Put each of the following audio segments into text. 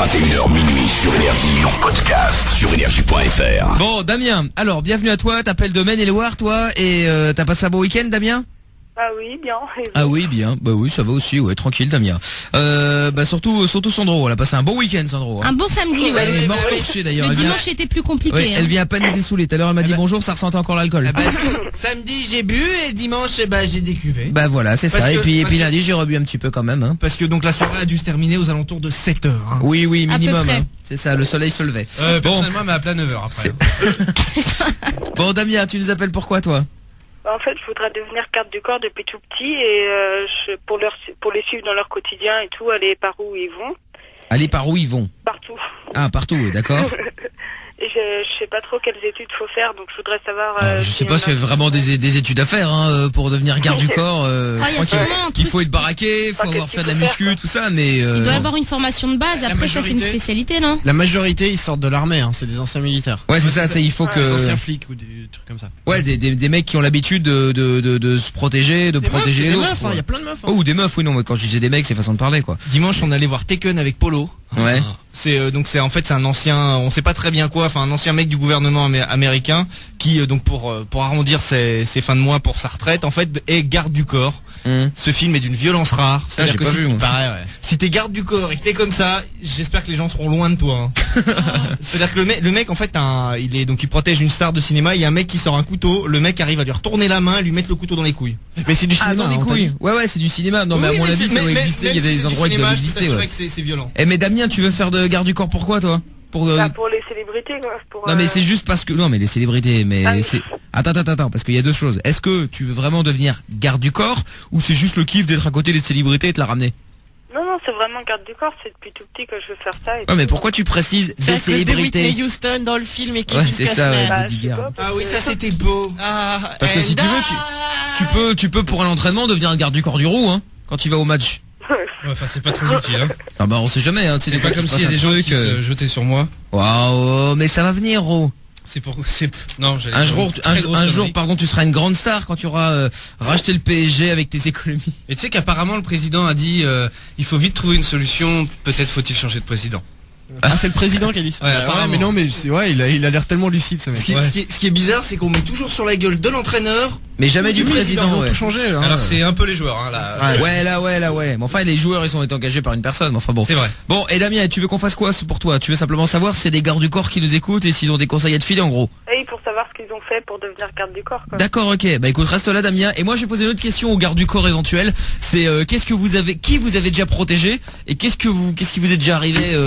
21h minuit sur Énergie, en podcast sur énergie.fr. Bon, Damien, alors bienvenue à toi, t'appelles de Maine-et-Loire toi, et t'as passé un bon week-end, Damien? Ah oui, bien. Ah oui, bien. Bah oui, ça va aussi, ouais, tranquille, Damien. Surtout Sandro, elle a passé un bon week-end, Sandro. Un bon samedi, ouais. Elle est morte torchée d'ailleurs. Le dimanche était plus compliqué. Ouais, elle vient à peine dessouler. Tout à l'heure, elle m'a dit bonjour, ça ressentait encore l'alcool. Samedi j'ai bu et dimanche j'ai décuvé. Bah voilà, c'est ça. Et puis lundi, j'ai rebu un petit peu quand même. Hein. Parce que donc la soirée a dû se terminer aux alentours de 7h. Hein. Oui, minimum. Hein. C'est ça, le soleil se levait. Personnellement, elle m'a appelé à 9h après. Bon, Damien, tu nous appelles pourquoi toi? En fait, je voudrais devenir garde du corps depuis tout petit et pour les suivre dans leur quotidien et tout, aller par où ils vont. Aller par où ils vont? Partout. Ah, partout, oui, d'accord. Et je sais pas trop quelles études faut faire, donc je voudrais savoir... je sais pas s'il y a vraiment des études à faire pour devenir garde du corps. Il faut être baraqué, il faut avoir fait de la muscu, tout ça, mais... Il doit y avoir une formation de base, après ça c'est une spécialité, non? La majorité ils sortent de l'armée, hein, c'est des anciens militaires. Ouais, c'est ça, il faut que... Des anciens flics ou des trucs comme ça. Ouais, des mecs qui ont l'habitude de se protéger, de protéger les autres. Des meufs, il y a plein de meufs. Oh, ou des meufs, oui, non, mais quand je disais des mecs, c'est façon de parler, quoi. Dimanche, on allait voir Tekken avec Polo. Ouais. C'est un ancien, on sait pas très bien quoi, enfin un ancien mec du gouvernement américain qui donc pour arrondir ses fins de mois pour sa retraite en fait est garde du corps. Ce film est d'une violence rare. C'est-à-dire que si t'es garde du corps et que t'es comme ça, j'espère que les gens seront loin de toi. Hein. C'est-à-dire que le mec en fait il protège une star de cinéma. Il y a un mec qui sort un couteau, le mec arrive à lui retourner la main, et lui mettre le couteau dans les couilles. Mais c'est du cinéma. Dans les couilles. Ouais, c'est du cinéma. Non, mais à mon avis, ça doit exister. Il y a des endroits qui doivent exister. C'est vrai que c'est violent. Mais Damien, tu veux faire de garde du corps pourquoi toi? Pour les célébrités quoi. Non mais c'est juste parce que... Non mais les célébrités, mais c'est... Attends, parce qu'il y a deux choses. Est-ce que tu veux vraiment devenir garde du corps ou c'est juste le kiff d'être à côté des célébrités et te la ramener? Non, c'est vraiment garde du corps, c'est depuis tout petit que je veux faire ça. Ouais, mais pourquoi tu précises des célébrités? Whitney Houston dans le film et ouais, c'est ça, Ah oui, ça c'était beau. Parce que si tu veux, tu peux pour un entraînement devenir un garde du corps du roux, hein, quand tu vas au match. Ouais, enfin c'est pas très utile hein. Ah bah on sait jamais hein, c'est pas comme s'il y a des gens qui se jetaient sur moi. Waouh, mais ça va venir Ro. Un jour pardon, tu seras une grande star quand tu auras racheté le PSG avec tes économies. Et tu sais qu'apparemment le président a dit il faut vite trouver une solution, peut-être faut-il changer de président. Ah, c'est le président qui a dit ça. Ouais, mais non, mais il a l'air tellement lucide, ce mec. Ce qui est bizarre, c'est qu'on met toujours sur la gueule de l'entraîneur, mais jamais du président. Ils ont tout changé. Hein. Alors c'est un peu les joueurs, hein, là. Ouais. Mais enfin, les joueurs, ils ont été engagés par une personne. Enfin bon. C'est vrai. Bon, et Damien, tu veux qu'on fasse quoi pour toi? Tu veux simplement savoir s'il y a des gardes du corps qui nous écoutent et s'ils ont des conseils à te filer, en gros. Et pour savoir ce qu'ils ont fait pour devenir garde du corps. Quoi. D'accord, ok. Bah écoute, reste là, Damien. Et moi, je vais poser une autre question aux gardes du corps éventuels. C'est qui vous avez déjà protégé et qu'est-ce qui vous est déjà arrivé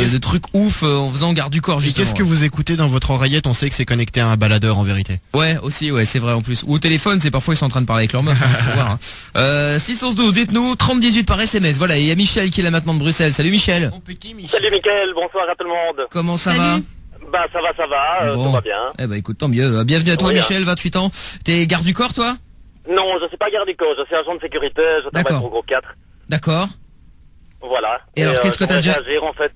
de trucs ouf en faisant garde du corps justement. Qu'est-ce que vous écoutez dans votre oreillette? On sait que c'est connecté à un baladeur en vérité. Ouais, aussi, ouais, c'est vrai en plus. Ou au téléphone, c'est parfois ils sont en train de parler avec leur meuf. Faut voir, hein. 612, dites-nous 3018 par SMS. Voilà, et il y a Michel qui est là maintenant de Bruxelles. Salut Michel. Mon petit Michel. Salut Mickaël, bonsoir à tout le monde. Comment ça va? Bah ça va, bon. tout va bien. Eh bah écoute, tant mieux. Bienvenue à toi Michel, 28 ans. T'es garde du corps toi? Non, je suis pas garde du corps, je suis agent de sécurité, je travaille pour Groupe 4. D'accord. Voilà. Et alors qu'est-ce que t'as déjà réagir en fait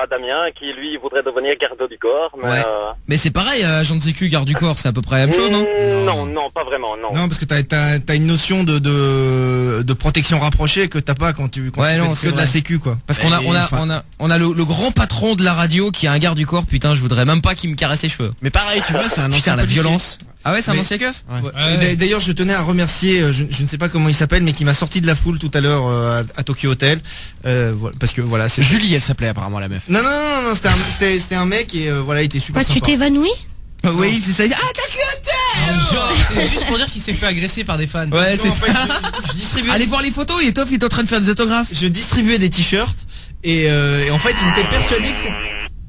à Damien qui lui voudrait devenir garde du corps, mais mais c'est pareil, agent de sécu, garde du corps, c'est à peu près la même chose, non? Non, pas vraiment, non. Non, parce que t'as une notion de protection rapprochée que t'as pas quand tu fais que de la sécu quoi. Parce qu'on a le grand patron de la radio qui a un garde du corps, putain, je voudrais même pas qu'il me caresse les cheveux. Mais pareil, tu vois, c'est un ancien la violence. Ah ouais, c'est un ancien keuf. D'ailleurs, je tenais à remercier, je ne sais pas comment il s'appelle, mais qui m'a sorti de la foule tout à l'heure à Tokyo Hotel, parce que voilà, c'est Julie, elle s'appelait apparemment la meuf. Non, c'était un mec et voilà, il était super sympa. Tu t'es évanoui? Oui, c'est ça. Ah, Tokyo Hotel. C'est juste pour dire qu'il s'est fait agresser par des fans. Ouais, c'est ça. Je distribuais. Allez voir les photos, il est en train de faire des autographes. Je distribuais des t-shirts et en fait, ils étaient persuadés que c'est...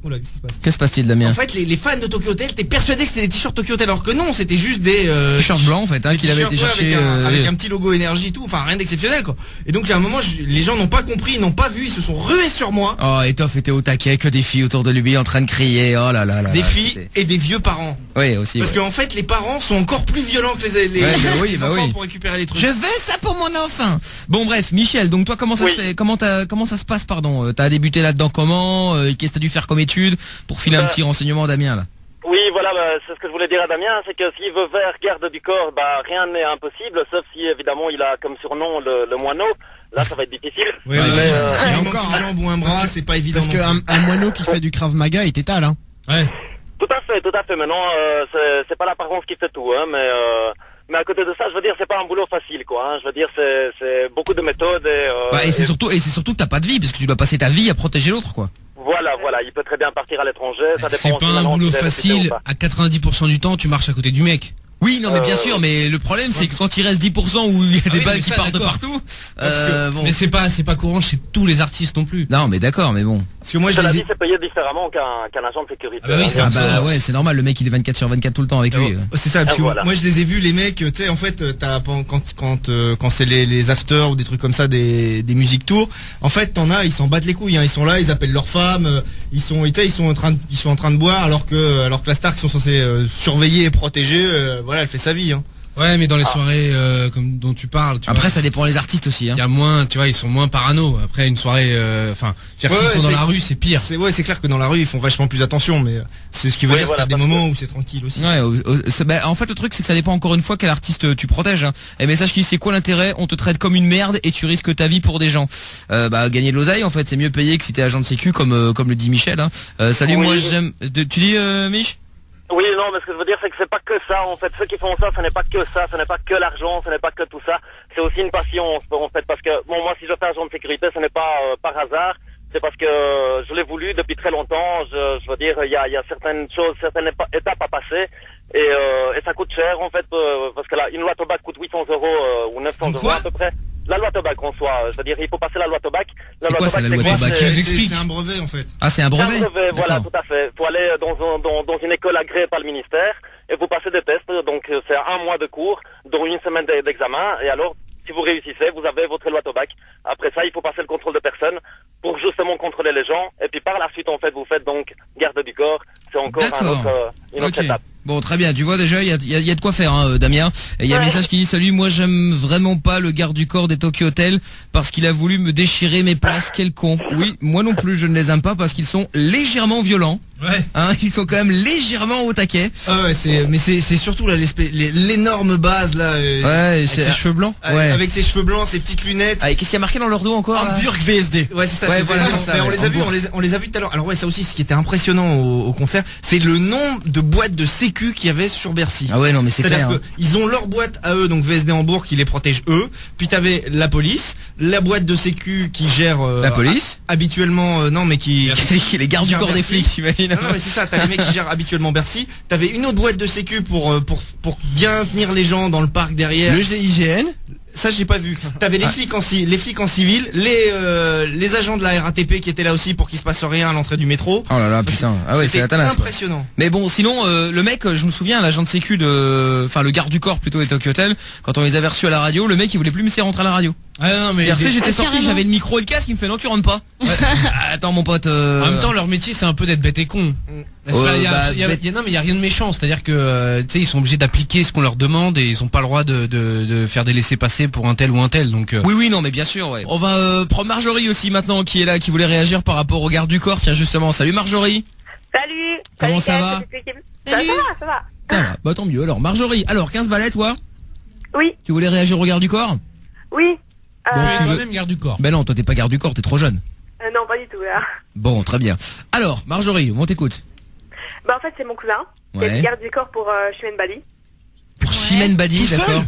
Oula, qu'est-ce qui se passe? Que se passe-t-il, Damien? En fait, les fans de Tokyo Hotel étaient persuadés que c'était des t-shirts Tokyo Hotel, alors que non, c'était juste des t-shirts blancs en fait, hein, qu'il avait été chercher avec un petit logo énergie et tout, enfin rien d'exceptionnel quoi. Et donc à un moment, les gens n'ont pas compris, n'ont pas vu, ils se sont rués sur moi. Oh, Etoff était au taquet, que des filles autour de lui en train de crier. Oh là là là. Des filles et des vieux parents. Oui, aussi. Parce qu'en fait, les parents sont encore plus violents que les enfants pour récupérer les trucs. Je veux ça pour mon enfant. Bon bref, Michel, donc toi comment ça se fait, comment ça se passe pardon, t'as débuté là-dedans comment, qu'est-ce que t'as dû faire comme étude pour filer un petit renseignement à Damien là? Oui, voilà, c'est ce que je voulais dire à Damien, c'est que s'il veut faire garde du corps, rien n'est impossible, sauf si évidemment il a comme surnom le moineau. là ça va être difficile. Ouais, mais si il manque une jambe ou un bras, c'est pas évident. Parce qu'un moineau qui fait du Krav Maga, il t'étale, hein. Ouais. Tout à fait. Maintenant, c'est pas l'apparence qui fait tout, hein, mais à côté de ça, je veux dire, c'est pas un boulot facile, quoi. Hein. Je veux dire, c'est beaucoup de méthodes et c'est surtout que t'as pas de vie, parce que tu dois passer ta vie à protéger l'autre, quoi. Voilà, il peut très bien partir à l'étranger. Ça dépend. C'est pas un boulot facile. À 90% du temps, tu marches à côté du mec. Oui, non, mais bien sûr, mais le problème, c'est que quand il reste 10% où il y a des balles qui partent de partout, bon. Mais c'est pas courant chez tous les artistes non plus. Non, mais d'accord, mais bon. Parce que moi, je dis, c'est payé différemment qu'un agent de sécurité. Ah bah oui, ouais, c'est normal, le mec, il est 24/24 tout le temps avec lui. C'est ça, parce que moi, je les ai vus, les mecs, tu sais, en fait, quand c'est les afters ou des trucs comme ça, des musiques tours, en fait, t'en as, ils s'en battent les couilles, hein. Ils sont là, ils appellent leurs femmes, ils sont en train de boire, alors que la star qui sont censés surveiller et protéger, voilà, elle fait sa vie, hein. Ouais, mais dans les soirées comme dont tu parles. Après, ça dépend des artistes aussi. Hein. Il y a moins, tu vois, ils sont moins parano. Après une soirée, s'ils sont dans la rue, c'est pire. C'est clair que dans la rue, ils font vachement plus attention, mais c'est ce qui veut dire qu'il y a des moments où c'est tranquille aussi. Ouais, en fait, le truc, c'est que ça dépend encore une fois quel artiste tu protèges. Hein. Et message qui dit, c'est quoi l'intérêt? On te traite comme une merde et tu risques ta vie pour des gens. Gagner de l'oseille, en fait, c'est mieux payé que si t'es agent de sécu, comme le dit Michel. Hein. Salut, moi j'aime. Tu dis, Mich? Oui, non, mais ce que je veux dire, c'est que c'est pas que ça, en fait. Ceux qui font ça, ce n'est pas que ça, ce n'est pas que l'argent, ce n'est pas que tout ça. C'est aussi une passion, en fait, parce que, bon, moi, si je fais agent de sécurité, ce n'est pas par hasard. C'est parce que je l'ai voulu depuis très longtemps. Je veux dire, il y a certaines choses, certaines étapes à passer. Et ça coûte cher, en fait, parce que là, une loi Tobac coûte 800 € ou 900 € à peu près. La loi Tobac en soi, c'est-à-dire il faut passer la loi Tobac. C'est quoi ça, la loi Tobac? Qui nous explique? C'est un brevet en fait. Ah, c'est un brevet? C'est un brevet, voilà, tout à fait. Il faut aller dans une école agréée par le ministère et vous passez des tests. Donc c'est 1 mois de cours, dont 1 semaine d'examen. Et alors, si vous réussissez, vous avez votre loi Tobac. Après ça, il faut passer le contrôle de personne pour justement contrôler les gens. Et puis par la suite, en fait, vous faites donc garde du corps. C'est encore une autre étape. Bon, très bien, tu vois déjà, il y a de quoi faire, hein, Damien. Et il y a un message qui dit, salut, moi j'aime vraiment pas le garde du corps des Tokyo Hotel parce qu'il a voulu me déchirer mes places, quel con. Oui, moi non plus, je ne les aime pas parce qu'ils sont légèrement violents. Ouais. Hein, ils sont quand même légèrement au taquet. Ah ouais, c'est surtout là l'énorme base là. Avec ses cheveux blancs. Avec ses cheveux blancs, ses petites lunettes. Qu'est-ce qu'il y a marqué dans leur dos encore? Hamburg VSD. Ouais, c'est ça. Ouais, voilà, ça, on les a vus, on les a vus tout à l'heure. Alors ouais, ça aussi, ce qui était impressionnant au concert, c'est le nombre de boîtes de sécu qu'il y avait sur Bercy. Ah ouais, non mais c'est clair. C'est-à-dire qu'ils ont leur boîte à eux, donc VSD Hambourg qui les protège eux. Puis t'avais la police, la boîte de sécu qui gère la police habituellement, non mais qui les gardes du corps des flics, j'imagine. Non mais c'est ça. T'as les mecs qui gèrent habituellement Bercy. T'avais une autre boîte de sécu pour bien tenir les gens dans le parc derrière. Le GIGN. Ça j'ai pas vu. T'avais les flics en civil, les agents de la RATP qui étaient là aussi pour qu'il se passe rien à l'entrée du métro. Oh là là, putain. Ah ouais, c'est impressionnant. Mais bon, sinon le mec, je me souviens, l'agent de sécu le garde du corps plutôt des Tokyo Hotel, quand on les avait reçus à la radio, le mec il voulait plus me laisser rentrer à la radio. Ah non mais j'étais sorti, j'avais le micro et le casque, il me fait non tu rentres pas. Ouais. Attends mon pote. En même temps leur métier c'est un peu d'être bête et con. Non mais il y a rien de méchant, c'est-à-dire que tu sais ils sont obligés d'appliquer ce qu'on leur demande et ils ont pas le droit de faire des laissez-passer pour un tel ou un tel donc. Oui non mais bien sûr ouais. On va prendre Marjorie aussi maintenant qui est là, qui voulait réagir par rapport au garde du corps. Tiens justement, salut Marjorie. Salut. Comment ça va? Salut. Ça va. Ça va, bah tant mieux. Alors Marjorie, 15 balais toi? Oui. Tu voulais réagir au garde du corps? Oui. Bon, tu veux même garde du corps? Ben non, toi t'es pas garde du corps, t'es trop jeune. Non, pas du tout là. Bon, très bien. Alors, Marjorie, on t'écoute. Bah en fait c'est mon cousin. Ouais. Il est garde du corps pour Chimène Badi. Pour Chimène Badi, d'accord.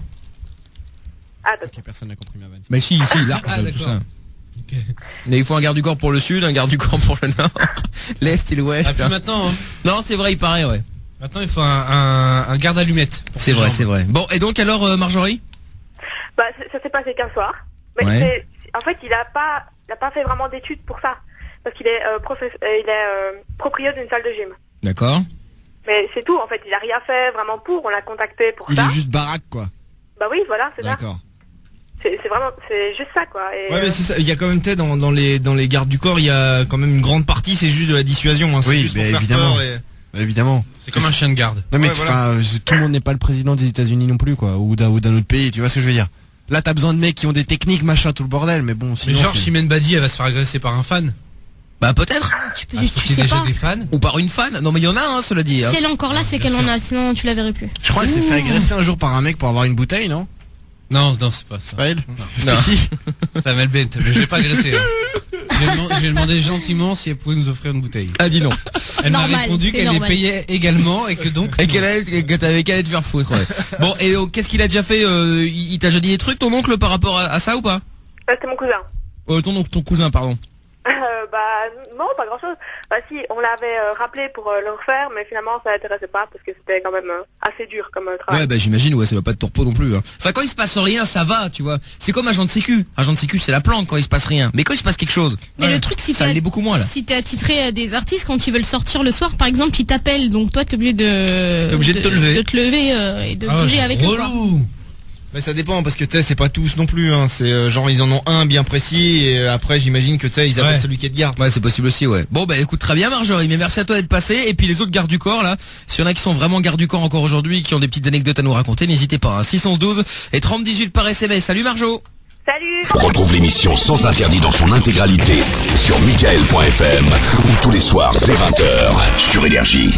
Ah ok, personne n'a compris ma vanne. Mais si, là. D'accord. Okay. Mais il faut un garde du corps pour le sud, un garde du corps pour le nord, l'est et l'ouest. Ah puis maintenant. Hein. Non, c'est vrai, il paraît, ouais. Maintenant il faut un garde allumette. C'est vrai, c'est vrai. Bon, et donc alors Marjorie? Bah ça s'est passé qu'un soir. Mais ouais. En fait il a pas fait vraiment d'études pour ça. Parce qu'il est propriétaire d'une salle de gym. D'accord. Mais c'est tout en fait, il a rien fait vraiment pour, on l'a contacté pour ça. Il est juste baraque quoi. Bah oui voilà, c'est ça. D'accord. C'est juste ça quoi. Et ouais mais c'est ça, il y a quand même dans les gardes du corps, il y a quand même une grande partie, c'est juste de la dissuasion, hein. Oui, juste pour évidemment. Évidemment. C'est comme un chien de garde. Non mais ouais, voilà. tout le monde n'est pas le président des États-Unis non plus quoi, ou d'un autre pays, tu vois ce que je veux dire. Là t'as besoin de mecs qui ont des techniques machin tout le bordel, mais bon sinon. Mais genre Chimène Badi elle va se faire agresser par un fan. Bah peut-être. Tu sais déjà pas. des fans. Ou par une fan. Non mais il y en a cela dit. Si elle est encore là, c'est qu'elle en a, sinon tu la verrais plus. Je crois qu'elle s'est fait agresser un jour par un mec pour avoir une bouteille, non? Non, c'est pas ça. C'est pas elle. Non. Ça m'a bête, mais je l'ai pas agressé. Je lui ai demandé gentiment si elle pouvait nous offrir une bouteille. Ah, dis non. Elle m'a Normal, répondu c'est qu'elle les normal. payait également et que donc. Et que t'avais qu'à aller te faire foutre, ouais. Bon, et qu'est-ce qu'il a déjà fait il t'a déjà dit des trucs, ton oncle, par rapport à ça ou pas? C'était mon cousin. Ton cousin, pardon. Non, pas grand chose. Si, on l'avait rappelé pour le refaire, mais finalement ça l'intéressait pas parce que c'était quand même assez dur comme travail. Ouais, j'imagine, ouais, ça va pas être de repos non plus. Hein. Enfin, quand il se passe rien, ça va, tu vois. C'est comme agent de sécu. Agent de sécu, c'est la planque quand il se passe rien. Mais quand il se passe quelque chose. Mais le truc, ça l'est beaucoup moins là. Si t'es attitré à des artistes, quand ils veulent sortir le soir, par exemple, ils t'appellent. Donc toi, t'es obligé de te lever. de te lever et de bouger avec eux. Quoi. Mais ça dépend parce que tu sais c'est pas tous non plus hein. C'est genre ils en ont un bien précis et après j'imagine que tu sais ils appellent celui qui est de garde. Ouais, c'est possible aussi, ouais. Bon écoute, très bien Marjorie, mais merci à toi d'être passé. Et puis les autres gardes du corps là, s'il y en a qui sont vraiment gardes du corps encore aujourd'hui, qui ont des petites anecdotes à nous raconter, n'hésitez pas, hein. 612 et 3018 par SMS. Salut Marjo. Salut. Retrouve l'émission Sans Interdit dans son intégralité sur Michael.fm ou tous les soirs dès 20h sur Énergie.